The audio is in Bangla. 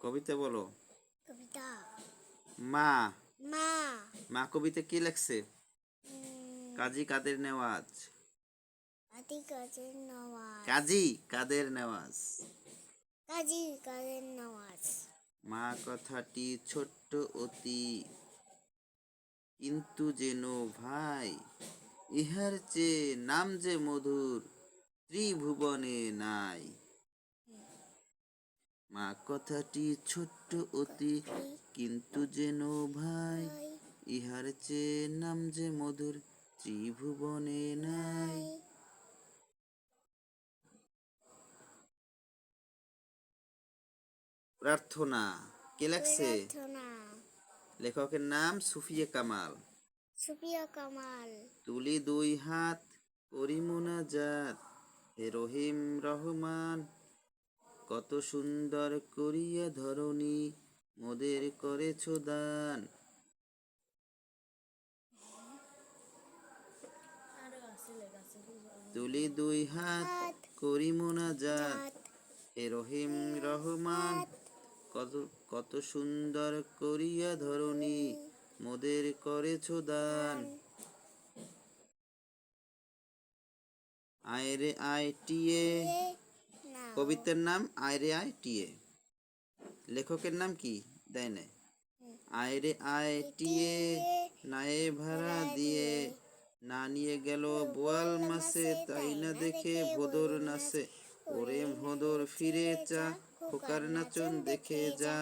কবিতা বলো। কবিতা মা। মা মা কবিতা কি লেখছে? কাজী কাদের নেওয়াজ। কাজী কাদের নওয়াজ কাজী কাদের নেওয়াজ। কাজী কাদের নওয়াজ। মা কথাটি ছোট্ট অতি, কিন্তু যেন ভাই, ইহার চেয়ে নাম যে মধুর ত্রিভুবনে নাই। মা কথাটি ছোট্ট অতি, কিন্তু যেন ভাই, ইহার চেয়ে নাম যে মধুর ত্রিভুবনে নাই। প্রার্থনা কে লেখছে? প্রার্থনা লেখকের নাম সুফিয়া কামাল। সুফিয়া কামাল। তুলি দুই হাত করি মুনাজাত, হে রহিম রহমান, কত সুন্দর করিয়া ধরণী মোদের করেছ দান। তুলি দুই হাত করি মুনাজাত, হে রহিম রহমান, কত কত সুন্দর করিয়া ধরণী মোদের করেছ দান। আয়রে আয় টিয়ে, কবিতার নাম আয়রে আয় টিয়ে। লেখকের নাম কি দেয় নাই। আয়রে আয় টিয়ে, নায়ে ভাড়া দিয়ে, না নিয়ে গেল বোয়াল মাছে, তাই না দেখে ভোদর নাচে। ওরে ভোদর ফিরে চা, খোকার নাচন দেখে যা।